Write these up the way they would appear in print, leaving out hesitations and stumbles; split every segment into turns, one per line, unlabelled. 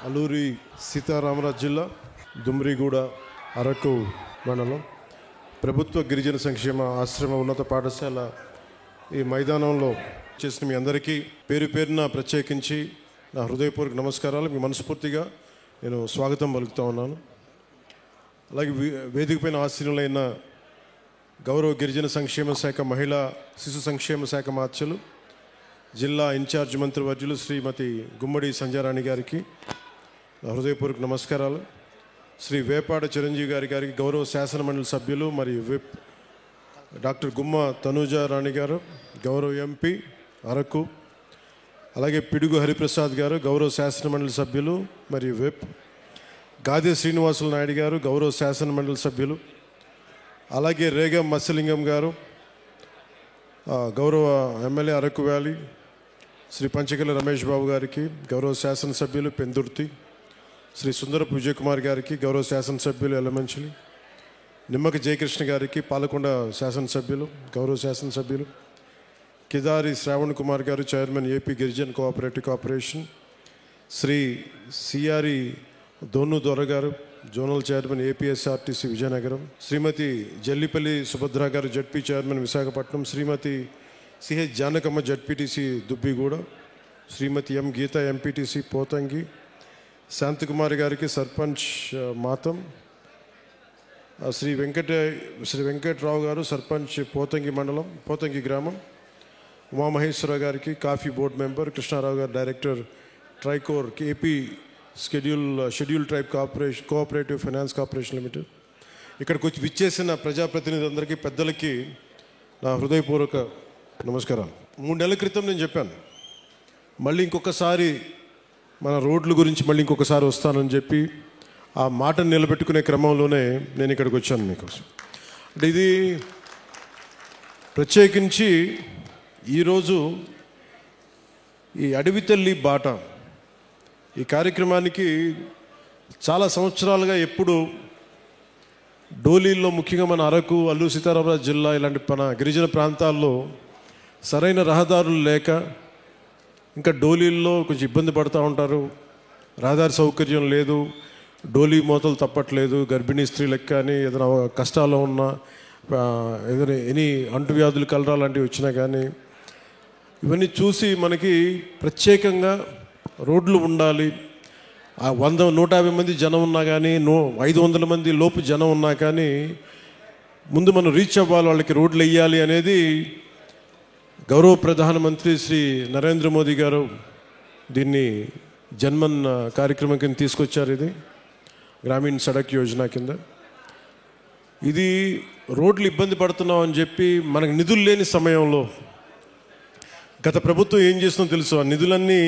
అల్లూరి సీతారామరాజు జిల్లా దుమ్రిగూడ అరకు మండలం ప్రభుత్వ గిరిజన సంక్షేమ ఆశ్రమ ఉన్నత పాఠశాల ఈ మైదానంలో చేసిన మీ అందరికీ పేరు పేరున ప్రత్యేకించి నా హృదయపూర్వక నమస్కారాలు. మీ మనస్ఫూర్తిగా నేను స్వాగతం పలుకుతా ఉన్నాను. అలాగే వేదిక పైన ఆశీనులైన గౌరవ గిరిజన సంక్షేమ శాఖ మహిళా శిశు సంక్షేమ శాఖ మార్చలు జిల్లా ఇన్ఛార్జ్ మంత్రివర్యులు శ్రీమతి గుమ్మడి సంజారాణి గారికి హృదయపూర్వక నమస్కారాలు. శ్రీ వేపాడ చిరంజీవి గారికి గౌరవ శాసనమండలి సభ్యులు మరియు విప్ డాక్టర్ గుమ్మ తనూజా రాణి గారు గౌరవ ఎంపీ అరకు, అలాగే పిడుగు హరిప్రసాద్ గారు గౌరవ శాసనమండలి సభ్యులు మరియు విప్, గాదే శ్రీనివాసులు నాయుడు గారు గౌరవ శాసనమండలి సభ్యులు, అలాగే రేగా మత్స్యలింగం గారు గౌరవ ఎమ్మెల్యే అరకు వ్యాలీ, శ్రీ పంచకల రమేష్ బాబు గారికి గౌరవ శాసనసభ్యులు పెందుర్తి, శ్రీ సుందరపు విజయ్ కుమార్ గారికి గౌరవ శాసనసభ్యులు ఎల్లమంచిలి, నిమ్మక జయకృష్ణ గారికి పాలకొండ శాసనసభ్యులు గౌరవ శాసనసభ్యులు, కిదారి శ్రావణ్ కుమార్ గారు chairman AP గిరిజన్ cooperative corporation, Shri సిఆరి దోను దొర గారు జోనల్ చైర్మన్ ఏపీఎస్ఆర్టీసీ విజయనగరం, శ్రీమతి జల్లిపల్లి సుభద్ర గారు జడ్పీ చైర్మన్ విశాఖపట్నం, శ్రీమతి సిహెచ్ జానకమ్మ జడ్పీటీసీ దుబ్బిగూడ, శ్రీమతి ఎం గీత ఎంపీటీసీ పోతంగి, శాంతకుమారి గారికి సర్పంచ్ మాతం, శ్రీ వెంకట్రావు గారు సర్పంచ్ పోతంగి మండలం పోతంగి గ్రామం, ఉమామహేశ్వర గారికి కాఫీ బోర్డు మెంబర్, కృష్ణారావు గారు director TRICOR AP schedule tribe cooperative finance corporation limited. ఇక్కడికి వచ్చి విచ్చేసిన ప్రజాప్రతినిధులందరికీ పెద్దలకి నా హృదయపూర్వక నమస్కారాలు. 3 నెలల క్రితం నేను చెప్పాను మళ్ళీ ఇంకొకసారి మన రోడ్ల గురించి మళ్ళీ ఇంకొకసారి వస్తానని చెప్పి ఆ మాటను నిలబెట్టుకునే క్రమంలోనే నేను ఇక్కడికి వచ్చాను మీకోసం. అంటే ఇది ప్రత్యేకించి ఈరోజు ఈ అడవి తల్లి బాట ఈ కార్యక్రమానికి చాలా సంవత్సరాలుగా ఎప్పుడు డోలీల్లో ముఖ్యంగా మన అరకు అల్లూరి సీతారామరాజు జిల్లా ఇలాంటి మన గిరిజన ప్రాంతాల్లో సరైన రహదారులు లేక ఇంకా డోలీల్లో కొంచెం ఇబ్బంది పడుతూ ఉంటారు. రహదారి సౌకర్యం లేదు, డోలీ మోతలు తప్పట్లేదు, గర్భిణీ స్త్రీలకు కానీ ఏదైనా కష్టాల్లో ఉన్నా ఏదైనా ఎనీ అంటువ్యాధులు కలరా లాంటివి వచ్చినా కానీ ఇవన్నీ చూసి మనకి ప్రత్యేకంగా రోడ్లు ఉండాలి. 100-150 మంది జనం ఉన్నా కానీ 500 మంది లోపు జనం ఉన్నా కానీ ముందు మనం రీచ్ అవ్వాలి, వాళ్ళకి రోడ్లు వేయాలి అనేది గౌరవ ప్రధానమంత్రి శ్రీ నరేంద్ర మోదీ గారు దీన్ని జన్మన్ కార్యక్రమం కింద తీసుకొచ్చారు. ఇది గ్రామీణ సడక్ యోజన కింద. ఇది రోడ్లు ఇబ్బంది పడుతున్నాం అని చెప్పి మనకు నిధులు లేని సమయంలో గత ప్రభుత్వం ఏం చేస్తుందో తెలుసు, ఆ నిధులన్నీ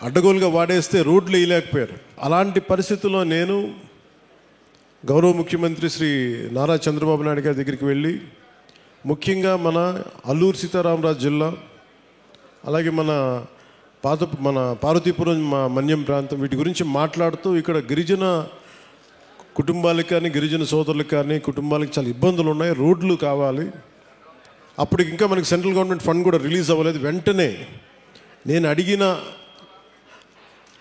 అడ్డగోలుగా వాడేస్తే రోడ్లు వేయలేకపోయారు. అలాంటి పరిస్థితుల్లో నేను గౌరవ ముఖ్యమంత్రి శ్రీ నారా చంద్రబాబు నాయుడు గారి దగ్గరికి వెళ్ళి ముఖ్యంగా మన అల్లూరి సీతారామరాజు జిల్లా అలాగే మన పార్వతీపురం మన్యం ప్రాంతం వీటి గురించి మాట్లాడుతూ ఇక్కడ గిరిజన కుటుంబాలకు కానీ గిరిజన సోదరులకు కానీ కుటుంబాలకు చాలా ఇబ్బందులు ఉన్నాయి, రోడ్లు కావాలి. అప్పటికి ఇంకా మనకి సెంట్రల్ గవర్నమెంట్ ఫండ్ కూడా రిలీజ్ అవ్వలేదు. వెంటనే నేను అడిగిన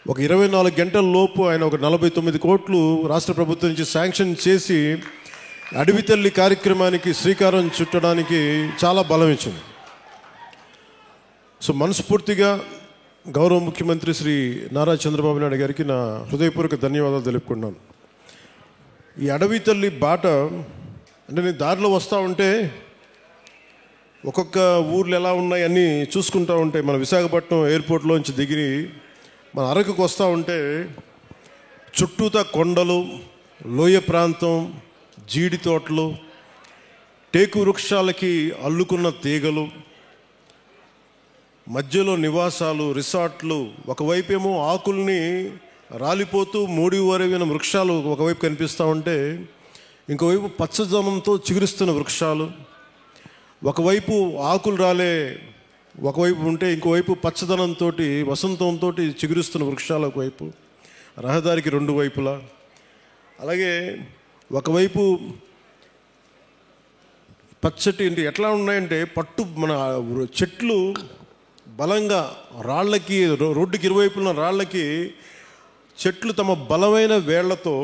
ఒక 24 గంటల లోపు ఆయన ఒక 49 కోట్లు రాష్ట్ర ప్రభుత్వం నుంచి శాంక్షన్ చేసి అడవి తల్లి కార్యక్రమానికి శ్రీకారం చుట్టడానికి చాలా బలం ఇచ్చింది. సో మనస్ఫూర్తిగా గౌరవ ముఖ్యమంత్రి శ్రీ నారా చంద్రబాబు నాయుడు గారికి నా హృదయపూర్వక ధన్యవాదాలు తెలుపుకున్నాను. ఈ అడవి తల్లి బాట అంటే నేను దారిలో వస్తూ ఉంటే ఒక్కొక్క ఊర్లు ఎలా ఉన్నాయి అన్నీ చూసుకుంటూ ఉంటే మన విశాఖపట్నం ఎయిర్పోర్ట్లోంచి దిగి మన అరకుకు వస్తూ ఉంటే చుట్టూతా కొండలు, లోయ ప్రాంతం, జీడి తోటలు, టేకు వృక్షాలకి అల్లుకున్న తీగలు, మధ్యలో నివాసాలు, రిసార్ట్లు, ఒకవైపేమో ఆకుల్ని రాలిపోతూ మూడివరవిన వృక్షాలు ఒకవైపు కనిపిస్తూ ఉంటే ఇంకోవైపు పచ్చదనంతో చిగురిస్తున్న వృక్షాలు, ఒకవైపు ఆకులు రాలే ఒకవైపు ఉంటే ఇంకోవైపు పచ్చదనంతో వసంతంతో చిగురుస్తున్న వృక్షాలు ఒకవైపు, రహదారికి 2 వైపులా, అలాగే ఒకవైపు పచ్చటి ఎట్లా ఉన్నాయంటే పట్టు మన చెట్లు బలంగా రాళ్ళకి, రోడ్డుకి ఇరువైపున రాళ్ళకి చెట్లు తమ బలమైన వేళ్లతో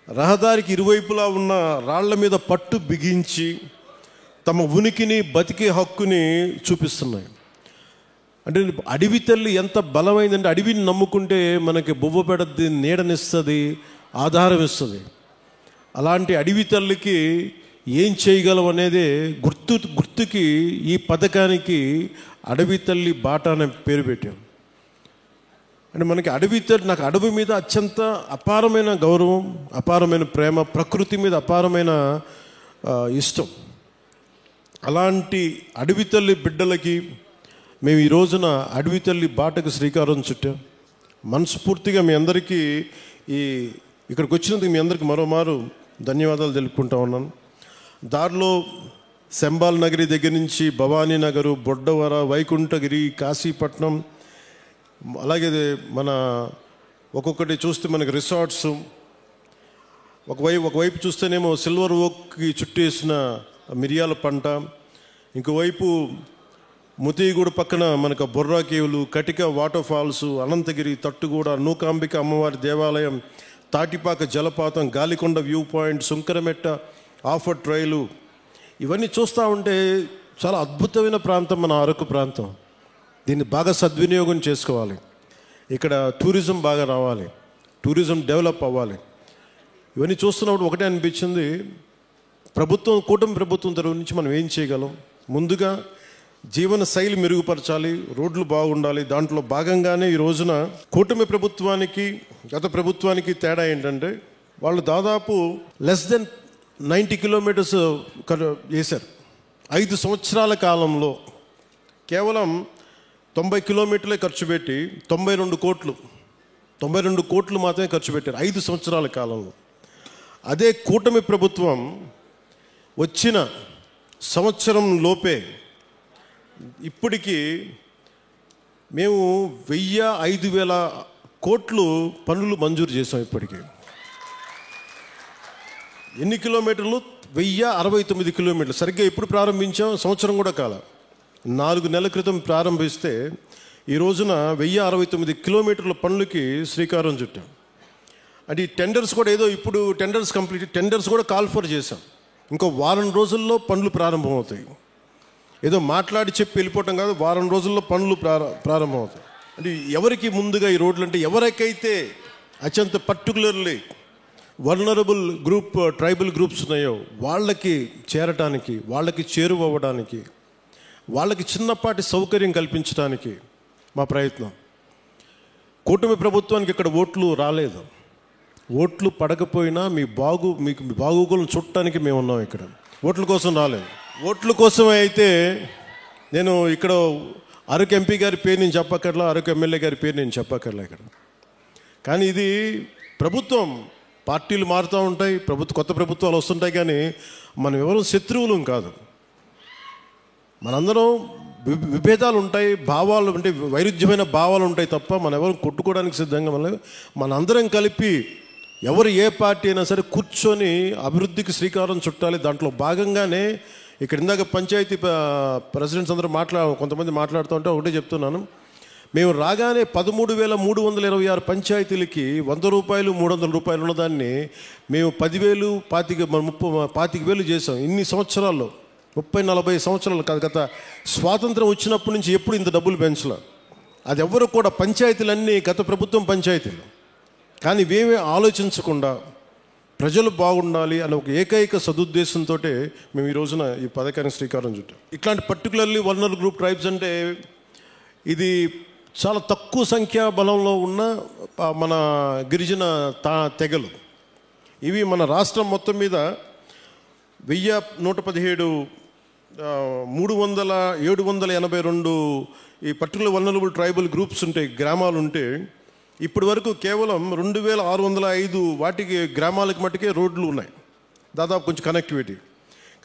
రహదారికి ఇరువైపులా ఉన్న రాళ్ల మీద పట్టు బిగించి తమ ఉనికిని, బతికే హక్కుని చూపిస్తున్నాయి. అంటే అడవి తల్లి ఎంత బలమైందంటే, అడవిని నమ్ముకుంటే మనకి బువ్వ పెడద్ది, నీడనిస్తుంది, ఆధారం ఇస్తుంది. అలాంటి అడవి తల్లికి ఏం చేయగలం అనేది గుర్తుకి ఈ పథకానికి అడవి తల్లి బాట అనే పేరు పెట్టాం. అంటే మనకి అడవి తల్లి, నాకు అడవి మీద అత్యంత అపారమైన గౌరవం, అపారమైన ప్రేమ, ప్రకృతి మీద అపారమైన ఇష్టం. అలాంటి అడవి తల్లి బిడ్డలకి మేము ఈ రోజున అడవి తల్లి బాటకు శ్రీకారం చుట్టాం. మనస్ఫూర్తిగా మీ అందరికీ ఇక్కడికి వచ్చినందుకు మీ అందరికీ మరోమారు ధన్యవాదాలు తెలుపుకుంటా ఉన్నాను. దారిలో శంబాల్ నగరి దగ్గర నుంచి భవానీ నగరు, బొడ్డవర, వైకుంఠగిరి, కాశీపట్నం, అలాగే మన ఒక్కొక్కటి చూస్తే మనకి రిసార్ట్స్, ఒకవైపు చూస్తేనేమో సిల్వర్ ఓక్కి చుట్టేసిన మిరియాల పంట, ఇంకోవైపు ముతిగూడ పక్కన మనకు బొర్రా కేవులు, కటిక వాటర్ ఫాల్స్, అనంతగిరి, తట్టుగూడ, నూకాంబిక అమ్మవారి దేవాలయం, తాటిపాక జలపాతం, గాలికొండ వ్యూ పాయింట్, సుంకరమెట్ట ఆఫర్ ట్రైలు, ఇవన్నీ చూస్తూ ఉంటే చాలా అద్భుతమైన ప్రాంతం మన అరకు ప్రాంతం. దీన్ని బాగా సద్వినియోగం చేసుకోవాలి. ఇక్కడ టూరిజం బాగా రావాలి, టూరిజం డెవలప్ అవ్వాలి. ఇవన్నీ చూస్తున్నప్పుడు ఒకటే అనిపించింది, కూటమి ప్రభుత్వం తరఫు నుంచి మనం ఏం చేయగలం? ముందుగా జీవన శైలి మెరుగుపరచాలి, రోడ్లు బాగుండాలి. దాంట్లో భాగంగానే ఈ రోజున కూటమి ప్రభుత్వానికి గత ప్రభుత్వానికి తేడా ఏంటంటే, వాళ్ళు దాదాపు లెస్ దెన్ 90 కిలోమీటర్స్ చేశారు. 5 సంవత్సరాల కాలంలో కేవలం 90 కిలోమీటర్లే ఖర్చు పెట్టి 92 కోట్లు మాత్రమే ఖర్చు పెట్టారు 5 సంవత్సరాల కాలంలో. అదే కూటమి ప్రభుత్వం వచ్చిన సంవత్సరం లోపే ఇప్పటికీ మేము 1000-5000 కోట్లు పనులు మంజూరు చేసాం. ఇప్పటికీ ఎన్ని కిలోమీటర్లు? 1069 కిలోమీటర్లు. సరిగ్గా ఎప్పుడు ప్రారంభించాం? సంవత్సరం కూడా కాల, 4 నెలల క్రితం ప్రారంభిస్తే ఈ రోజున 1069 కిలోమీటర్ల పనులకి శ్రీకారం చుట్టాం. అంటే ఈ టెండర్స్ కూడా ఏదో ఇప్పుడు టెండర్స్ కూడా కాల్ ఫర్ చేశాం. ఇంకో వారం రోజుల్లో పనులు ప్రారంభమవుతాయి. ఏదో మాట్లాడి చెప్పి వెళ్ళిపోవటం కాదు, వారం రోజుల్లో పనులు ప్రారంభమవుతాయి. అంటే ఎవరికి ముందుగా ఈ రోడ్లు అంటే, ఎవరికైతే అత్యంత particularly vulnerable group, tribal groups ఉన్నాయో వాళ్ళకి చేరటానికి, వాళ్ళకి చేరువవ్వడానికి, వాళ్ళకి చిన్నపాటి సౌకర్యం కల్పించడానికి మా ప్రయత్నం. కూటమి ప్రభుత్వానికి ఇక్కడ ఓట్లు రాలేదు. ఓట్లు పడకపోయినా మీకు బాగోగులను చూడటానికి మేము ఉన్నాం. ఇక్కడ ఓట్ల కోసం రాలేదు. ఓట్ల కోసమే అయితే నేను ఇక్కడ అరకు ఎంపీ గారి పేరు నేను చెప్పక్కర్లా, అరకు ఎమ్మెల్యే గారి పేరు నేను చెప్పక్కర్లా ఇక్కడ. కానీ ఇది ప్రభుత్వం, పార్టీలు మారుతూ ఉంటాయి, కొత్త ప్రభుత్వాలు వస్తుంటాయి, కానీ మనం ఎవరు శత్రువులం కాదు. మనందరం విభేదాలు ఉంటాయి, భావాలు అంటే వైరుధ్యమైన భావాలు ఉంటాయి తప్ప మనం ఎవరు కొట్టుకోవడానికి సిద్ధంగా మనందరం కలిపి ఎవరు ఏ పార్టీ అయినా సరే కూర్చొని అభివృద్ధికి శ్రీకారం చుట్టాలి. దాంట్లో భాగంగానే ఇక్కడ ఇందాక పంచాయతీ ప్రెసిడెంట్స్ అందరూ కొంతమంది మాట్లాడుతూ ఉంటే ఒకటే చెప్తున్నాను, మేము రాగానే 13,326 పంచాయతీలకి 100 రూపాయలు 300 రూపాయలు ఉన్నదాన్ని మేము 10,000 25,000 చేసాం. ఇన్ని సంవత్సరాల్లో, 30-40 సంవత్సరాలు కాదు, గత స్వాతంత్రం వచ్చినప్పటి నుంచి ఎప్పుడు ఇంత డబ్బులు పెంచలే. అది ఎవరు కూడా, పంచాయతీలన్నీ గత ప్రభుత్వం పంచాయతీలు, కానీ ఇవేమీ ఆలోచించకుండా ప్రజలు బాగుండాలి అనే ఒక ఏకైక సదుద్దేశంతో మేము ఈ రోజున ఈ పథకానికి శ్రీకారం చుట్టాం. ఇట్లాంటి పర్టికులర్లీ వల్నరబుల్ గ్రూప్ ట్రైబ్స్ అంటే ఇది చాలా తక్కువ సంఖ్యా బలంలో ఉన్న మన గిరిజన తెగలు. ఇవి మన రాష్ట్రం మొత్తం మీద 1117 782 ఈ పర్టికులర్ వల్నరబుల్ ట్రైబల్ గ్రూప్స్ ఉంటాయి, గ్రామాలు ఉంటే ఇప్పటి వరకు కేవలం 2605 వాటికి గ్రామాలకు మట్టుకే రోడ్లు ఉన్నాయి, దాదాపు కొంచెం కనెక్టివిటీ.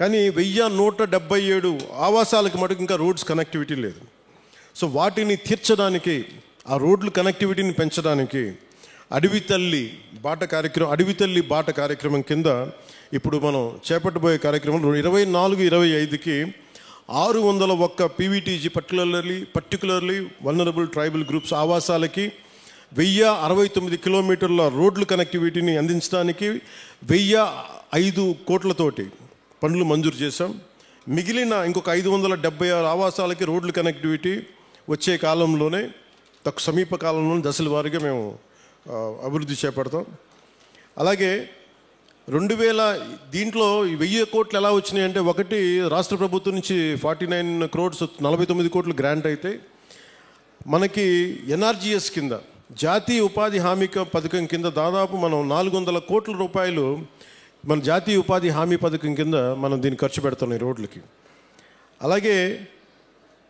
కానీ 1177 ఆవాసాలకు మటుకు ఇంకా రోడ్స్ కనెక్టివిటీ లేదు. సో వాటిని తీర్చడానికి, ఆ రోడ్లు కనెక్టివిటీని పెంచడానికి అడవి తల్లి బాట కార్యక్రమం కింద ఇప్పుడు మనం చేపట్టబోయే కార్యక్రమం 24-25కి 601 PVTG particularly vulnerable tribal groups ఆవాసాలకి 1069 కిలోమీటర్ల రోడ్లు కనెక్టివిటీని అందించడానికి 1005 కోట్లతోటి పనులు మంజూరు చేశాం. మిగిలిన ఇంకొక 576 ఆవాసాలకి రోడ్లు కనెక్టివిటీ వచ్చే కాలంలోనే సమీప కాలంలోనే దశల వారీగా మేము అభివృద్ధి చేపడతాం. అలాగే 2000 దీంట్లో 1000 కోట్లు ఎలా వచ్చినాయి అంటే, ఒకటి రాష్ట్ర ప్రభుత్వం నుంచి 49 crores 49 కోట్లు గ్రాంట్ అయితే, మనకి ఎన్ఆర్జీఎస్ కింద జాతీయ ఉపాధి హామీ పథకం కింద దాదాపు మనం 400 కోట్ల రూపాయలు మన జాతీయ ఉపాధి హామీ పథకం కింద మనం దీన్ని ఖర్చు పెడతాం ఈ రోడ్లకి. అలాగే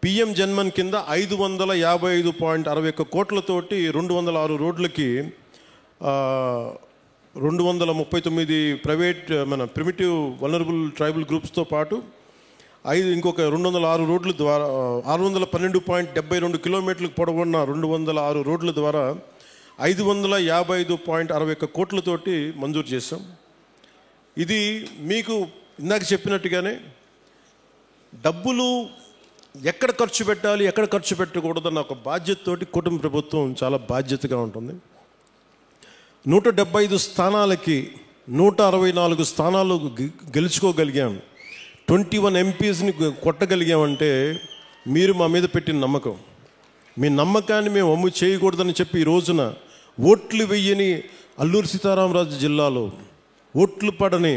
పిఎం జన్మన్ కింద 555.61 కోట్లతోటి 206 రోడ్లకి 239 ప్రైవేట్ మన ప్రిమిటివ్ వల్నరబుల్ ట్రైబల్ గ్రూప్స్తో పాటు ఇంకొక 206 రోడ్ల ద్వారా 612.72 కిలోమీటర్లకు పొడవున్న 206 రోడ్ల ద్వారా 555.61 కోట్లతోటి మంజూరు చేశాం. ఇది మీకు ఇందాక చెప్పినట్టుగానే డబ్బులు ఎక్కడ ఖర్చు పెట్టాలి, ఎక్కడ ఖర్చు పెట్టకూడదన్న ఒక బాధ్యతతోటి కుటుంబ ప్రభుత్వం చాలా బాధ్యతగా ఉంటుంది. 175 స్థానాలకి 164 స్థానాలు గెలుచుకోగలిగాం. 21 ఎంపీస్ని కొట్టగలిగామంటే మీరు మా మీద పెట్టిన నమ్మకం. మీ నమ్మకాన్ని మేము అమ్ము చేయకూడదని చెప్పి ఈ రోజున ఓట్లు వెయ్యని అల్లూరు సీతారామరాజు జిల్లాలో ఓట్లు పడని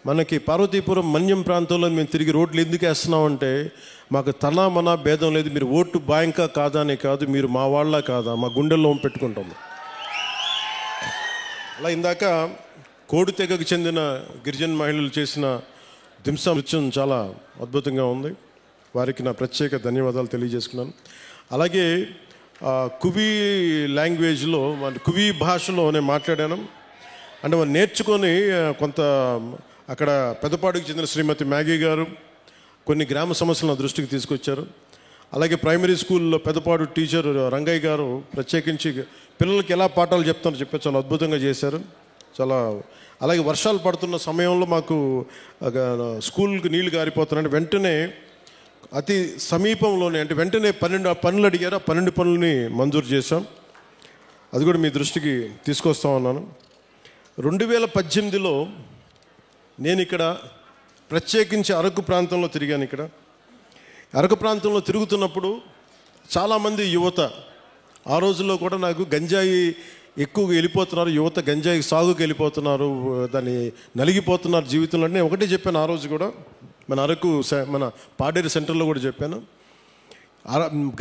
మనకి పార్వతీపురం మన్యం ప్రాంతంలో మేము తిరిగి రోడ్లు ఎందుకు వేస్తున్నామంటే, మాకు తనా మనా భేదం లేదు. మీరు ఓటు బ్యాంకా కాదా అనే కాదు, మీరు మా వాళ్ళ కాదా, మా గుండెల్లో పెట్టుకుంటాము. అలా ఇందాక కోడి తెగకు చెందిన గిరిజన మహిళలు చేసిన దింసా నృత్యం చాలా అద్భుతంగా ఉంది. వారికి నా ప్రత్యేక ధన్యవాదాలు తెలియజేసుకున్నాను. అలాగే కువి లాంగ్వేజ్లో కువి భాషలో నేను మాట్లాడాను. అంటే వాళ్ళు నేర్చుకొని కొంత అక్కడ పెద్దపాడుకు చెందిన శ్రీమతి మ్యాగీ గారు కొన్ని గ్రామ సమస్యలను దృష్టికి తీసుకొచ్చారు. అలాగే ప్రైమరీ స్కూల్లో పెద్దపాడు టీచర్ రంగయ్య గారు ప్రత్యేకించి పిల్లలకి ఎలా పాఠాలు చెప్తారో చెప్పి చాలా అద్భుతంగా చేశారు. చాలా అలాగే వర్షాలు పడుతున్న సమయంలో మాకు స్కూల్కి నీళ్లు గారిపోతున్నాయంటే వెంటనే అతి సమీపంలోనే అంటే వెంటనే 12 పనులు అడిగారు. ఆ 12 పనులని మంజూరు చేశాం. అది కూడా మీ దృష్టికి తీసుకొస్తా ఉన్నాను. 2018లో నేను ఇక్కడ ప్రత్యేకించి అరకు ప్రాంతంలో తిరిగాను. ఇక్కడ అరకు ప్రాంతంలో తిరుగుతున్నప్పుడు చాలామంది యువత ఆ రోజుల్లో కూడా నాకు గంజాయి ఎక్కువగా వెళ్ళిపోతున్నారు, యువత గంజాయి సాగుకి వెళ్ళిపోతున్నారు, దాన్ని నలిగిపోతున్నారు జీవితంలో. నేను ఒకటే చెప్పాను ఆ రోజు కూడా, మన అరకు మన పాడేరు సెంటర్లో కూడా చెప్పాను.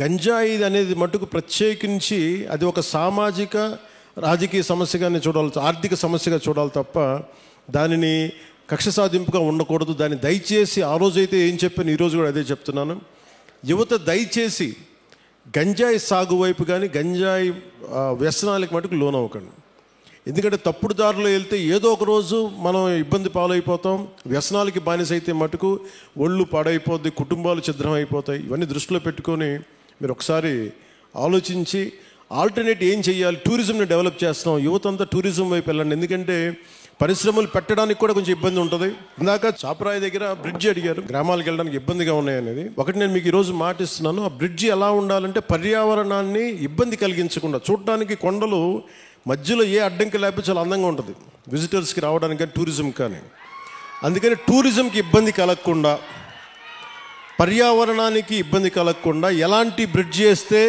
గంజాయి అనేది మటుకు ప్రత్యేకించి అది ఒక సామాజిక రాజకీయ సమస్యగానే చూడాలి, ఆర్థిక సమస్యగా చూడాలి తప్ప దానిని కక్ష సాధింపుగా ఉండకూడదు. దాన్ని దయచేసి ఆ రోజైతే ఏం చెప్పాను ఈరోజు కూడా అదే చెప్తున్నాను. యువత దయచేసి గంజాయి సాగు వైపు కానీ గంజాయి వ్యసనాలకు మటుకు లోనవ్వకండి. ఎందుకంటే తప్పుడు దారిలో వెళ్తే ఏదో ఒక రోజు మనం ఇబ్బంది పాలైపోతాం. వ్యసనాలకి బానిస అయితే మటుకు ఒళ్ళు పాడైపోద్ది, కుటుంబాలు ఛిద్రం అయిపోతాయి. ఇవన్నీ దృష్టిలో పెట్టుకొని మీరు ఒకసారి ఆలోచించి ఆల్టర్నేట్ ఏం చేయాలి. టూరిజంని డెవలప్ చేస్తున్నాం, యువత అంతా టూరిజం వైపు వెళ్ళండి. ఎందుకంటే పరిశ్రమలు పెట్టడానికి కూడా కొంచెం ఇబ్బంది ఉంటుంది. ఇందాక చాపరాయి దగ్గర బ్రిడ్జి అడిగారు, గ్రామాలకు వెళ్ళడానికి ఇబ్బందిగా ఉన్నాయనేది. ఒకటి నేను మీకు ఈరోజు మాటిస్తున్నాను, ఆ బ్రిడ్జి ఎలా ఉండాలంటే పర్యావరణాన్ని ఇబ్బంది కలిగించకుండా, చూడడానికి కొండలు మధ్యలో ఏ అడ్డంకి లేకపోతే చాలా అందంగా ఉంటుంది విజిటర్స్కి రావడానికి కానీ టూరిజం కానీ. అందుకని టూరిజంకి ఇబ్బంది కలగకుండా, పర్యావరణానికి ఇబ్బంది కలగకుండా ఎలాంటి బ్రిడ్జి వేస్తే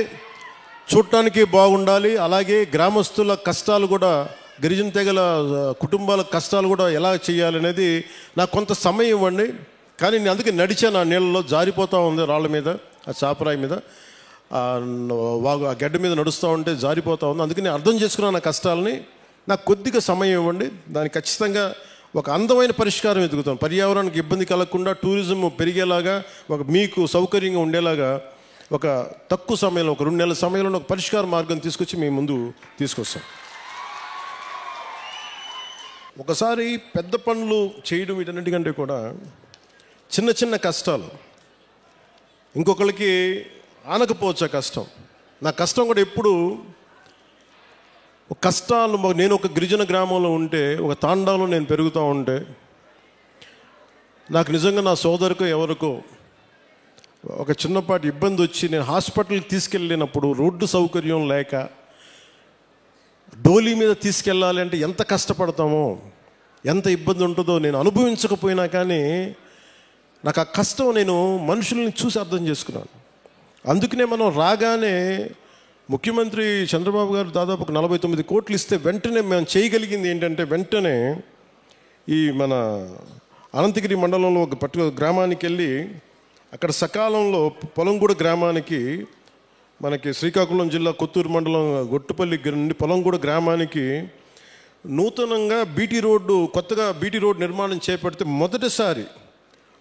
చూడటానికి బాగుండాలి, అలాగే గ్రామస్తుల కష్టాలు కూడా, గిరిజన తెగల కుటుంబాల కష్టాలు కూడా ఎలా చేయాలనేది నాకు కొంత సమయం ఇవ్వండి. కానీ నేను అందుకే నడిచాను, ఆ నీళ్ళలో జారిపోతూ ఉంది, రాళ్ళ మీద, ఆ చాపరాయి మీద, ఆ గడ్డ మీద నడుస్తూ ఉంటే జారిపోతూ ఉంది. అందుకని నేను అర్థం చేసుకున్నాను నా కష్టాలని. నాకు కొద్దిగా సమయం ఇవ్వండి, దానికి ఖచ్చితంగా ఒక అందమైన పరిష్కారం ఎదుగుతాం. పర్యావరణానికి ఇబ్బంది కలగకుండా టూరిజం పెరిగేలాగా, ఒక మీకు సౌకర్యంగా ఉండేలాగా ఒక తక్కువ సమయంలో, ఒక 2 నెలల సమయంలో ఒక పరిష్కార మార్గం తీసుకొచ్చి మీ ముందు తీసుకొస్తాం. ఒకసారి పెద్ద పనులు చేయడం వీటన్నిటికంటే కూడా చిన్న చిన్న కష్టాలు ఇంకొకరికి ఆనకపోవచ్చు. కష్టం, నా కష్టం కూడా ఎప్పుడు కష్టాలు. నేను ఒక గిరిజన గ్రామంలో ఉంటే, ఒక తాండాలో నేను పెరుగుతూ ఉంటే, నాకు నిజంగా నా సోదరుకో ఎవరికో ఒక చిన్నపాటి ఇబ్బంది వచ్చి నేను హాస్పిటల్కి తీసుకెళ్ళినప్పుడు రోడ్డు సౌకర్యం లేక డోలీ మీద తీసుకెళ్ళాలి అంటే ఎంత కష్టపడతామో, ఎంత ఇబ్బంది ఉంటుందో నేను అనుభవించకపోయినా కానీ నాకు ఆ కష్టం నేను మనుషుల్ని చూసి అర్థం చేసుకున్నాను. అందుకనే మనం రాగానే ముఖ్యమంత్రి చంద్రబాబు గారు దాదాపు ఒక 49 కోట్లు ఇస్తే వెంటనే మేము చేయగలిగింది ఏంటంటే, వెంటనే ఈ మన అనంతగిరి మండలంలో ఒక పర్టికులర్ గ్రామానికి వెళ్ళి అక్కడ సకాలంలో పొలంగూడ గ్రామానికి, మనకి శ్రీకాకుళం జిల్లా కొత్తూరు మండలం గొట్టుపల్లి నుండి పొలంగూడ గ్రామానికి నూతనంగా కొత్తగా బీటీ రోడ్డు నిర్మాణం చేపడితే మొదటిసారి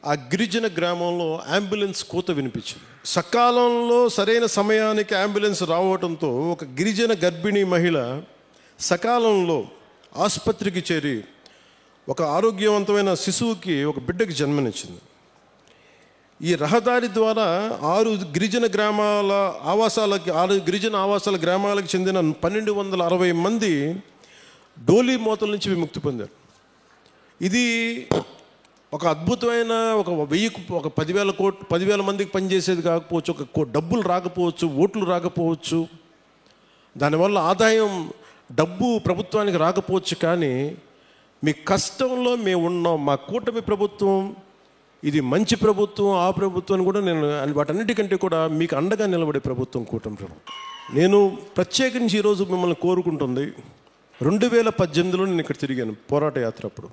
ఆ గిరిజన గ్రామంలో అంబులెన్స్ కూత వినిపించింది. సకాలంలో సరైన సమయానికి అంబులెన్స్ రావడంతో ఒక గిరిజన గర్భిణీ మహిళ సకాలంలో ఆసుపత్రికి చేరి ఒక ఆరోగ్యవంతమైన శిశువుకి, ఒక బిడ్డకి జన్మనిచ్చింది. ఈ రహదారి ద్వారా 6 గిరిజన ఆవాసాల గ్రామాలకు చెందిన 1260 మంది డోలీ మోతల నుంచి విముక్తి పొందారు. ఇది ఒక అద్భుతమైన ఒక 10,000 మందికి పనిచేసేది కాకపోవచ్చు, ఒక డబ్బులు రాకపోవచ్చు, ఓట్లు రాకపోవచ్చు, దానివల్ల ఆదాయం డబ్బు ప్రభుత్వానికి రాకపోవచ్చు, కానీ మీ కష్టంలో మేము ఉన్నాం. మా కూటమి ప్రభుత్వం ఇది మంచి ప్రభుత్వం, ఆ ప్రభుత్వాన్ని కూడా నేను వాటన్నిటికంటే కూడా మీకు అండగా నిలబడే ప్రభుత్వం కూటమి ప్రభుత్వం. నేను ప్రత్యేకించి ఈరోజు మిమ్మల్ని కోరుకుంటుంది, 2018లో నేను ఇక్కడ తిరిగాను పోరాట యాత్ర. అప్పుడు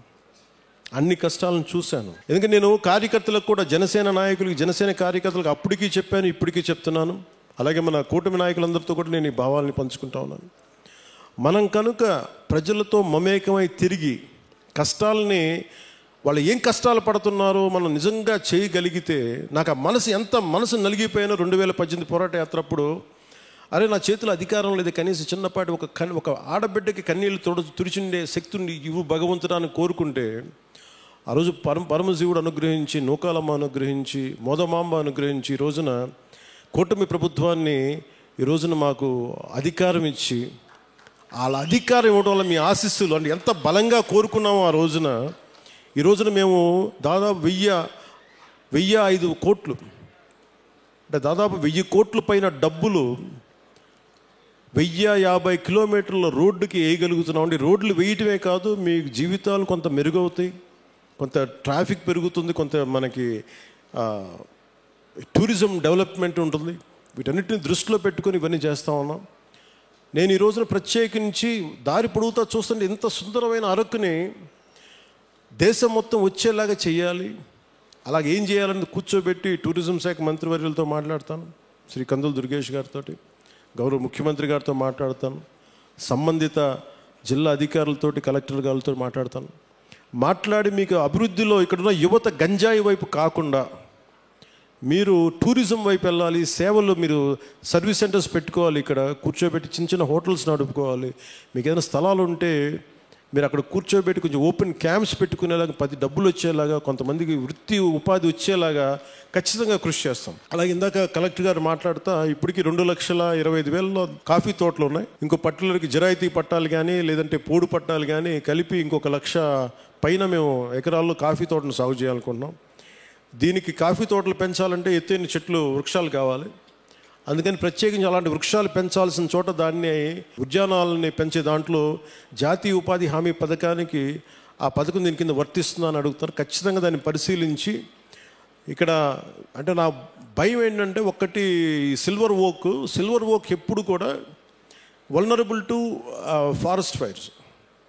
అన్ని కష్టాలను చూశాను. ఎందుకంటే నేను కార్యకర్తలకు కూడా, జనసేన నాయకులకి, జనసేన కార్యకర్తలకు అప్పటికీ చెప్పాను, ఇప్పటికీ చెప్తున్నాను. అలాగే మన కూటమి నాయకులందరితో కూడా నేను ఈ భావాలని పంచుకుంటా ఉన్నాను. మనం కనుక ప్రజలతో మమేకమై తిరిగి కష్టాలని, వాళ్ళు ఏం కష్టాలు పడుతున్నారో మనం నిజంగా చేయగలిగితే, నాకు ఆ మనసు నలిగిపోయిన 2018 పోరాట యాత్ర అప్పుడు, అరే నా చేతిలో అధికారం లేదు, కనీసం చిన్నపాటి ఒక ఆడబిడ్డకి కన్నీళ్ళు తుడిచిండే శక్తిని ఇవ్వు భగవంతుడాన్ని కోరుకుంటే, ఆ రోజు పరమశివుడు అనుగ్రహించి, నూకాలమ్మ అనుగ్రహించి, మోదమాంబ అనుగ్రహించి, ఈ రోజున కూటమి ప్రభుత్వాన్ని ఈ రోజున మాకు అధికారం ఇచ్చి, వాళ్ళ అధికారం ఇవ్వడం వల్ల మీ ఆశీస్సులు అంటే ఎంత బలంగా కోరుకున్నామో ఆ రోజున, ఈ రోజున మేము దాదాపు 1,005 కోట్లు, అంటే దాదాపు 1000 కోట్ల పైన డబ్బులు 1050 కిలోమీటర్ల రోడ్డుకి వేయగలుగుతున్నాం. అంటే రోడ్లు వేయటమే కాదు, మీ జీవితాలు కొంత మెరుగవుతాయి, కొంత ట్రాఫిక్ పెరుగుతుంది, కొంత మనకి టూరిజం డెవలప్మెంట్ ఉంటుంది. వీటన్నిటిని దృష్టిలో పెట్టుకొని ఇవన్నీ చేస్తూ ఉన్నాం. నేను ఈ రోజున ప్రత్యేకించి దారి పొడుగుతా చూస్తుంటే ఇంత సుందరమైన అరకుని దేశం మొత్తం వచ్చేలాగా చేయాలి. అలాగే ఏం చేయాలని కూర్చోబెట్టి టూరిజం శాఖ మంత్రివర్యులతో మాట్లాడతాను, శ్రీ కందుల దుర్గేష్ గారితో, గౌరవ ముఖ్యమంత్రి గారితో మాట్లాడతాను, సంబంధిత జిల్లా అధికారులతోటి, కలెక్టర్ గారితో మాట్లాడి మీకు అభివృద్ధిలో ఇక్కడున్న యువత గంజాయి వైపు కాకుండా మీరు టూరిజం వైపు వెళ్ళాలి, సేవలు, మీరు సర్వీస్ సెంటర్స్ పెట్టుకోవాలి, ఇక్కడ కూర్చోబెట్టి చిన్న హోటల్స్ నడుపుకోవాలి. మీకు ఏదైనా స్థలాలు ఉంటే మీరు అక్కడ కూర్చోబెట్టి కొంచెం ఓపెన్ క్యాంప్స్ పెట్టుకునేలాగా, 10 డబ్బులు వచ్చేలాగా, కొంతమందికి వృత్తి ఉపాధి వచ్చేలాగా ఖచ్చితంగా కృషి చేస్తాం. అలాగే ఇందాక కలెక్టర్ గారు మాట్లాడుతా, ఇప్పటికీ 2,25,000 కాఫీ తోటలు ఉన్నాయి. ఇంకో పట్టులకి జిరాయితీ పట్టాలు కానీ, లేదంటే పోడు పట్టాలు కానీ కలిపి ఇంకొక 1,00,000 పైన మేము ఎకరాల్లో కాఫీ తోటను సాగు చేయాలనుకుంటున్నాం. దీనికి కాఫీ తోటలు పెంచాలంటే ఎత్తైన చెట్లు, వృక్షాలు కావాలి. అందుకని ప్రత్యేకించి అలాంటి వృక్షాలు పెంచాల్సిన చోట దాన్ని ఉద్యానాలని పెంచే దాంట్లో జాతీయ ఉపాధి హామీ పథకానికి ఆ పథకం దీని కింద వర్తిస్తుందని అడుగుతారు. ఖచ్చితంగా దాన్ని పరిశీలించి, ఇక్కడ అంటే నా భయం ఏంటంటే, ఒకటి సిల్వర్ ఓక్ ఎప్పుడు కూడా వల్నరబుల్ టు ఫారెస్ట్ ఫైర్స్,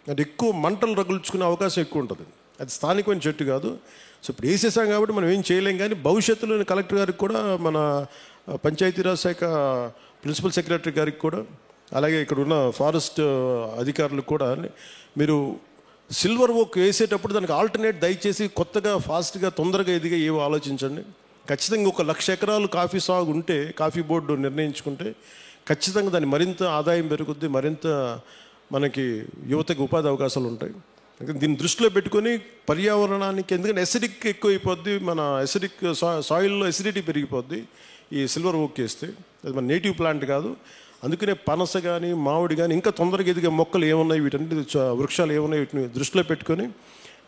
అంటే ఎక్కువ మంటలు రగుల్చుకునే అవకాశం ఎక్కువ ఉంటుంది. అది స్థానికమైన చెట్టు కాదు. సో ఇప్పుడు వేసేసాం కాబట్టి మనం ఏం చేయలేం. కానీ భవిష్యత్తులో కలెక్టర్ గారికి కూడా, మన పంచాయతీరాజ్ శాఖ ప్రిన్సిపల్ సెక్రటరీ గారికి కూడా, అలాగే ఇక్కడ ఉన్న ఫారెస్ట్ అధికారులకు కూడా, మీరు సిల్వర్ ఓక్ వేసేటప్పుడు దానికి ఆల్టర్నేట్ దయచేసి కొత్తగా, ఫాస్ట్గా, తొందరగా ఎదిగా ఏవో ఆలోచించండి. ఖచ్చితంగా 1,00,000 ఎకరాలు కాఫీ సాగు ఉంటే, కాఫీ బోర్డు నిర్ణయించుకుంటే ఖచ్చితంగా దాన్ని మరింత ఆదాయం పెరుగుద్ది, మరింత మనకి యువతకి ఉపాధి అవకాశాలు ఉంటాయి. దీన్ని దృష్టిలో పెట్టుకొని పర్యావరణానికి, ఎందుకంటే ఎసిడిక్ ఎక్కువైపోద్ది, మన సాయిల్లో ఎసిడిటీ పెరిగిపోద్ది ఈ సిల్వర్ ఓక్ వేస్తే. అది మన నేటివ్ ప్లాంట్ కాదు. అందుకనే పనస కానీ, మామిడి కానీ, ఇంకా తొందరగా ఎదిగే మొక్కలు ఏమున్నాయి, వీటన్నిటి వృక్షాలు ఏమున్నాయి, వీటిని దృష్టిలో పెట్టుకొని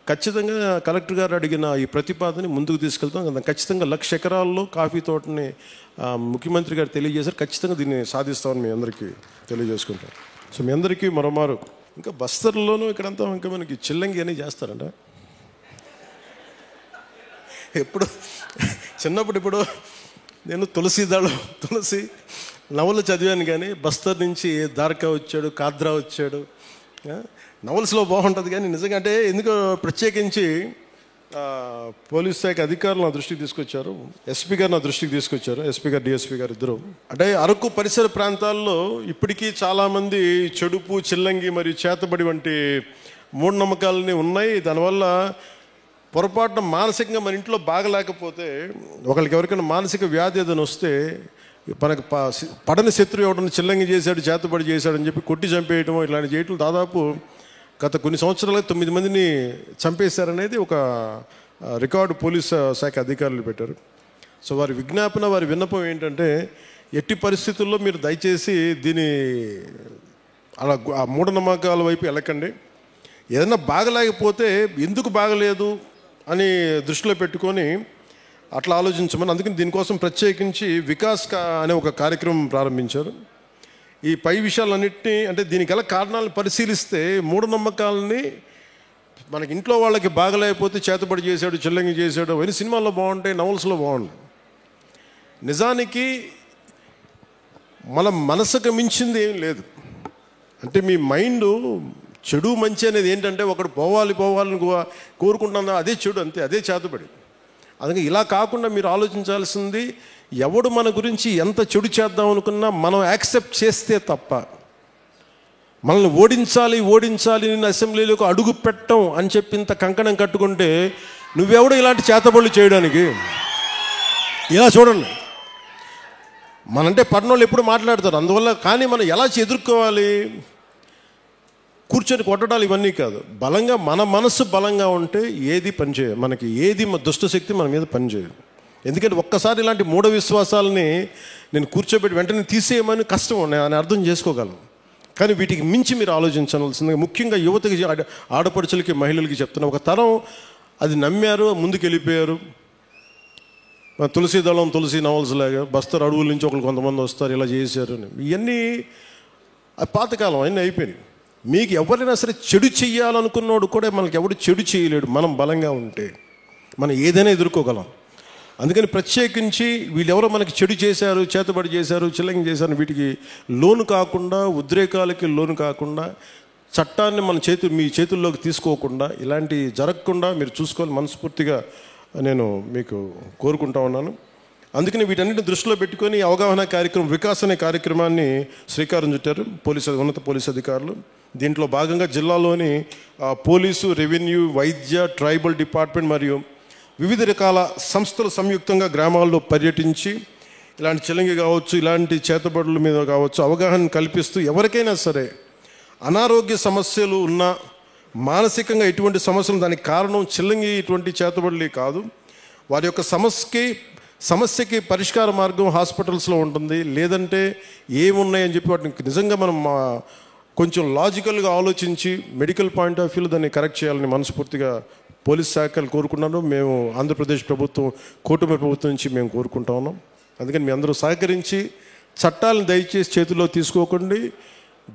ఖచ్చితంగా కలెక్టర్ గారు అడిగిన ఈ ప్రతిపాదన ముందుకు తీసుకెళ్తాం. ఖచ్చితంగా 1,00,000 ఎకరాల్లో కాఫీ తోటని ముఖ్యమంత్రి గారు తెలియజేశారు. ఖచ్చితంగా దీన్ని సాధిస్తామని మీ అందరికీ తెలియజేసుకుంటాం. సో మీ అందరికీ మరోమారు ఇంకా బస్తర్లోనూ ఇక్కడంతా ఇంకా మనకి చిల్లంగి అని చేస్తారంట. ఎప్పుడు చిన్నప్పుడు ఇప్పుడు నేను తులసి నవలు చదివాను, కానీ బస్తర్ నుంచి దార్కా వచ్చాడు, కాద్రా వచ్చాడు. నవల్స్లో బాగుంటుంది, కానీ నిజంగా అంటే ఎందుకో ప్రత్యేకించి పోలీస్ శాఖ అధికారులు నా దృష్టికి తీసుకొచ్చారు, ఎస్పీ గారు నా దృష్టికి తీసుకొచ్చారు, ఎస్పీ గారు డిఎస్పీ గారు ఇద్దరు. అంటే అరకు పరిసర ప్రాంతాల్లో ఇప్పటికీ చాలామంది చెడుపు, చిల్లంగి మరియు చేతబడి వంటి మూఢనమ్మకాలని ఉన్నాయి. దానివల్ల పొరపాటున మానసికంగా మన ఇంట్లో బాగలేకపోతే, ఒకరికి ఎవరికైనా మానసిక వ్యాధి ఏదైనా వస్తే మనకు పడని శత్రువు ఎవడన్నా చిల్లంగి చేశాడు, చేతబడి చేశాడు అని చెప్పి కొట్టి చంపేయటం, ఇలాంటి చేయటం దాదాపు గత కొన్ని సంవత్సరాలుగా 9 మందిని చంపేశారనేది ఒక రికార్డు పోలీస్ శాఖ అధికారులు పెట్టారు. సో వారి విజ్ఞాపన, వారి విన్నపం ఏంటంటే, ఎట్టి పరిస్థితుల్లో మీరు దయచేసి దీని అలా ఆ మూఢనమ్మకాల వైపు వెళ్ళకండి. ఏదైనా బాగలేకపోతే ఎందుకు బాగలేదు అని దృష్టిలో పెట్టుకొని అట్లా ఆలోచించమని, అందుకని దీనికోసం ప్రత్యేకించి వికాస్ అనే ఒక కార్యక్రమం ప్రారంభించారు. ఈ పై విషయాలన్నింటినీ, అంటే దీనికి గల కారణాలను పరిశీలిస్తే మూఢనమ్మకాలని మనకి ఇంట్లో వాళ్ళకి బాగలేకపోతే చేతబడి చేశాడు, చిల్లంగి చేశాడు అవన్నీ సినిమాల్లో బాగుంటాయి, నవల్స్లో బాగుంటాయి. నిజానికి మన మనసుకు మించింది ఏం లేదు. అంటే మీ మైండ్ చెడు మంచి అనేది ఏంటంటే, ఒకడు పోవాలని కోరుకుంటున్నా అదే చెడు, అంతే, అదే చేతబడి. అందుకే ఇలా కాకుండా మీరు ఆలోచించాల్సింది, ఎవడు మన గురించి ఎంత చెడు చేద్దాం అనుకున్నా మనం యాక్సెప్ట్ చేస్తే తప్ప, మనల్ని ఓడించాలి నేను అసెంబ్లీలోకి అడుగు పెట్టం అని చెప్పి ఇంత కంకణం కట్టుకుంటే నువ్వెవడు ఇలాంటి చేతబడులు చేయడానికి? ఇలా చూడండి, మనంటే పడినోళ్ళు ఎప్పుడు మాట్లాడతారు, అందువల్ల. కానీ మనం ఎలా ఎదుర్కోవాలి? కూర్చొని కొట్టడాలు ఇవన్నీ కాదు. బలంగా మన మనసు బలంగా ఉంటే ఏది పనిచేయదు, మనకి ఏది దుష్టశక్తి మన మీద పనిచేయదు. ఎందుకంటే ఒక్కసారి ఇలాంటి మూఢ విశ్వాసాలని నేను కూర్చోబెట్టి వెంటనే తీసేయమని కష్టం, నేను అర్థం చేసుకోగలను. కానీ వీటికి మించి మీరు ఆలోచించాల్సిందిగా, ముఖ్యంగా యువతకి, ఆడపడుచులకి, మహిళలకి చెప్తున్నా. ఒక తరం అది నమ్మారు, ముందుకు వెళ్ళిపోయారు. తులసి నవల్స్ లాగా బస్తర్ అడవుల నుంచి కొంతమంది వస్తారు, ఇలా చేశారు. ఇవన్నీ పాతకాలం అన్నీ అయిపోయినాయి. మీకు ఎవరైనా సరే చెడు చెయ్యాలనుకున్నోడు కూడా మనకి ఎవడు చెడు చేయలేడు, మనం బలంగా ఉంటే మనం ఏదైనా ఎదుర్కోగలం. అందుకని ప్రత్యేకించి వీళ్ళెవరో మనకి చెడు చేశారు, చేతబడి చేశారు, చిల్లంగి చేశారు, వీటికి లోను కాకుండా, ఉద్రేకాలకి లోను కాకుండా, చట్టాన్ని మీ చేతుల్లోకి తీసుకోకుండా, ఇలాంటి జరగకుండా మీరు చూసుకోవాలి మనస్ఫూర్తిగా నేను మీకు కోరుకుంటా ఉన్నాను. అందుకని వీటన్నిటిని దృష్టిలో పెట్టుకొని అవగాహన కార్యక్రమం, వికాస్ అనే కార్యక్రమాన్ని శ్రీకారం చుట్టారు ఉన్నత పోలీసు అధికారులు. దీంట్లో భాగంగా జిల్లాలోని పోలీసు, రెవెన్యూ, వైద్య, ట్రైబల్ డిపార్ట్మెంట్ మరియు వివిధ రకాల సంస్థలు సంయుక్తంగా గ్రామాల్లో పర్యటించి ఇలాంటి చిల్లంగి కావచ్చు, ఇలాంటి చేతబడుల మీద కావచ్చు అవగాహన కల్పిస్తూ, ఎవరికైనా సరే అనారోగ్య సమస్యలు ఉన్నా, మానసికంగా ఎటువంటి సమస్యలు, దానికి కారణం చిల్లంగి ఇటువంటి చేతబడులే కాదు, వారి యొక్క సమస్యకి పరిష్కార మార్గం హాస్పిటల్స్లో ఉంటుంది. లేదంటే ఏమున్నాయని చెప్పి వాటిని నిజంగా మనం కొంచెం లాజికల్గా ఆలోచించి మెడికల్ పాయింట్ ఆఫ్ వ్యూలో దాన్ని కరెక్ట్ చేయాలని మనస్ఫూర్తిగా పోలీస్ శాఖలు కోరుకున్నాను. మేము ఆంధ్రప్రదేశ్ ప్రభుత్వం, కూటమి ప్రభుత్వం నుంచి మేము కోరుకుంటా ఉన్నాం. అందుకని మీ అందరూ సహకరించి చట్టాలను దయచేసి చేతుల్లో తీసుకోకండి.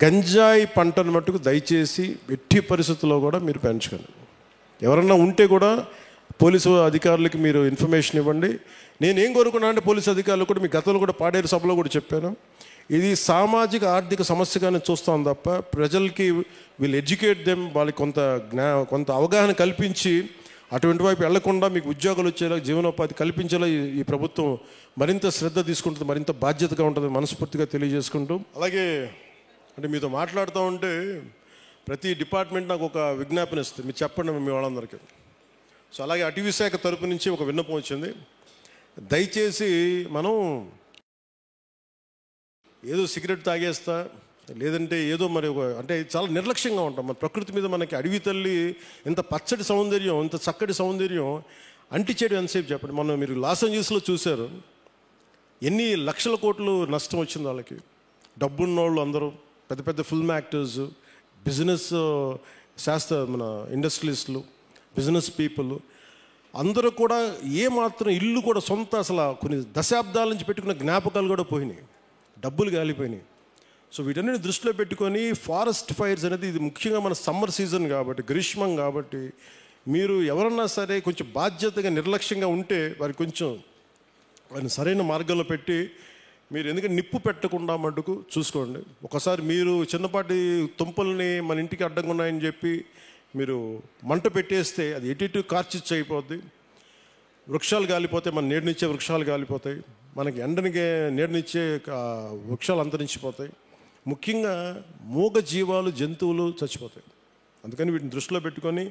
గంజాయి పంటను మట్టుకు దయచేసి ఎట్టి పరిస్థితుల్లో కూడా మీరు పెంచకండి. ఎవరన్నా ఉంటే కూడా పోలీసు అధికారులకి మీరు ఇన్ఫర్మేషన్ ఇవ్వండి. నేనేం కోరుకున్నాను అంటే, పోలీసు అధికారులు కూడా, మీ గతంలో కూడా పాడేరు సభలో కూడా చెప్పాను, ఇది సామాజిక ఆర్థిక సమస్యగానే చూస్తాం తప్ప ప్రజలకి వీళ్ళు ఎడ్యుకేట్ దెమ్, వాళ్ళకి కొంత అవగాహన కల్పించి అటువంటి వైపు వెళ్లకుండా మీకు ఉద్యోగాలు వచ్చేలా, జీవనోపాధి కల్పించేలా ఈ ప్రభుత్వం మరింత శ్రద్ధ తీసుకుంటుంది, మరింత బాధ్యతగా ఉంటుంది మనస్ఫూర్తిగా తెలియజేసుకుంటూ. అలాగే అంటే మీతో మాట్లాడుతూ ఉంటే ప్రతి డిపార్ట్మెంట్ నాకు ఒక విజ్ఞాపన ఇస్తుంది, మీరు చెప్పండి మీ వాళ్ళందరికీ. సో అలాగే అటవీ శాఖ తరపు నుంచి ఒక విన్నపం వచ్చింది. దయచేసి మనం ఏదో సిగరెట్ తాగేస్తా, లేదంటే ఏదో మరి అంటే చాలా నిర్లక్ష్యంగా ఉంటాం. మన ప్రకృతి మీద మనకి అడవి తల్లి ఎంత పచ్చటి సౌందర్యం, ఎంత చక్కటి సౌందర్యం అంటిచేయడం ఎంతసేపు చెప్పండి. మనం మీరు లాస్ ఏంజల్స్లో చూశారు, ఎన్ని లక్షల కోట్లు నష్టం వచ్చింది వాళ్ళకి. డబ్బున్నోళ్ళు అందరూ పెద్ద పెద్ద ఫిల్మ్ యాక్టర్స్, బిజినెస్ మన ఇండస్ట్రియలిస్టులు, బిజినెస్ పీపుల్ అందరూ కూడా ఏమాత్రం ఇల్లు కూడా సొంత అసలు కొన్ని దశాబ్దాల నుంచి పెట్టుకున్న జ్ఞాపకాలు కూడా పోయినాయి, డబ్బులు గాలిపోయినాయి. సో వీటన్నిటిని దృష్టిలో పెట్టుకొని ఫారెస్ట్ ఫైర్స్ అనేది ఇది ముఖ్యంగా మన సమ్మర్ సీజన్ కాబట్టి, గ్రీష్మం కాబట్టి, మీరు ఎవరన్నా సరే కొంచెం బాధ్యతగా నిర్లక్ష్యంగా ఉంటే వారికి కొంచెం వారిని సరైన మార్గంలో పెట్టి మీరు ఎందుకంటే నిప్పు పెట్టకుండా మటుకు చూసుకోండి. ఒకసారి మీరు చిన్నపాటి తుంపల్ని మన ఇంటికి అడ్డంగా ఉన్నాయని చెప్పి మీరు మంట పెట్టేస్తే అది ఎటు కార్చిచ్చు అయిపోద్ది. వృక్షాలు కాలిపోతాయి, మన నీడనిచ్చే వృక్షాలు కాలిపోతాయి, మనకి ఎండనికే నీడనిచ్చే వృక్షాలు అంతరించిపోతాయి. ముఖ్యంగా మూగ జీవాలు, జంతువులు చచ్చిపోతాయి. అందుకని వీటిని దృష్టిలో పెట్టుకొని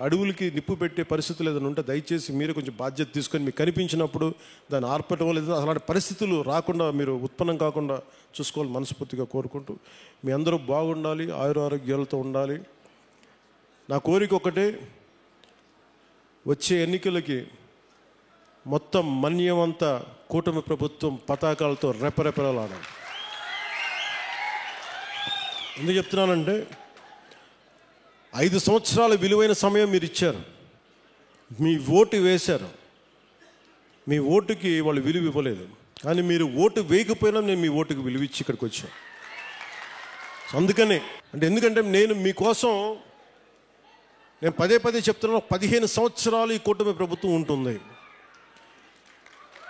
అడవులకి నిప్పు పెట్టే పరిస్థితులు ఏదైనా ఉంటే దయచేసి మీరు కొంచెం బాధ్యత తీసుకొని మీకు కనిపించినప్పుడు దాన్ని ఆర్పటం లేదు, అలాంటి పరిస్థితులు రాకుండా మీరు ఉత్పన్నం కాకుండా చూసుకోవాలి మనస్ఫూర్తిగా కోరుకుంటూ మీ అందరూ బాగుండాలి, ఆయురారోగ్యాలతో ఉండాలి. నా కోరిక ఒకటే, వచ్చే ఎన్నికలకి మొత్తం మన్యమంతా కూటమి ప్రభుత్వం పతాకాలతో రెపరెపలాడాలి. ఎందుకు చెప్తున్నానంటే 5 సంవత్సరాల విలువైన సమయం మీరు ఇచ్చారు, మీ ఓటు వేశారు, మీ ఓటుకి వాళ్ళు విలువ ఇవ్వలేదు. కానీ మీరు ఓటు వేయకపోయినా నేను మీ ఓటుకి విలువ ఇచ్చి ఇక్కడికి వచ్చాను. అందుకనే ఎందుకంటే నేను మీకోసం నేను పదే చెప్తున్నాను, 15 సంవత్సరాలు ఈ కూటమి ప్రభుత్వం ఉంటుంది.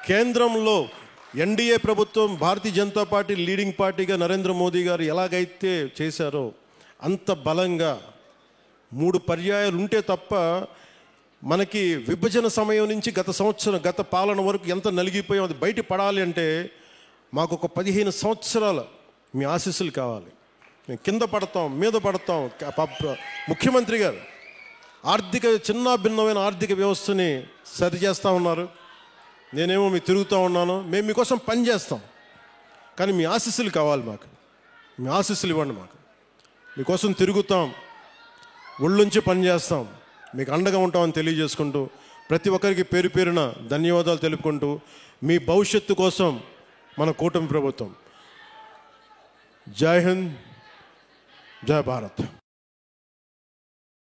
కేంద్రంలో ఎన్డీఏ ప్రభుత్వం, భారతీయ జనతా పార్టీ లీడింగ్ పార్టీగా నరేంద్ర మోదీ గారు ఎలాగైతే చేశారో అంత బలంగా 3 పర్యాయాలు ఉంటే తప్ప మనకి విభజన సమయం నుంచి గత పాలన వరకు ఎంత నలిగిపోయాం అది బయట పడాలి అంటే మాకు ఒక 15 సంవత్సరాల మీ ఆశీస్సులు కావాలి. మేము కింద పడతాం, మీద పడతాం. ముఖ్యమంత్రి గారు చిన్న భిన్నమైన ఆర్థిక వ్యవస్థని సరిచేస్తూ ఉన్నారు, నేనేమో మీకు తిరుగుతూ ఉన్నాను. మేము మీకోసం పని చేస్తాం, కానీ మీ ఆశీస్సులు కావాలి మాకు. మీ ఆశీస్సులు ఇవ్వండి మాకు. మీకోసం తిరుగుతాం, ఒళ్ళుంచి పని చేస్తాం, మీకు అండగా ఉంటామని తెలియజేసుకుంటూ ప్రతి ఒక్కరికి పేరు పేరున ధన్యవాదాలు తెలుపుకుంటూ మీ భవిష్యత్తు కోసం మన కూటమి ప్రభుత్వం. జై హింద్, జై భారత్.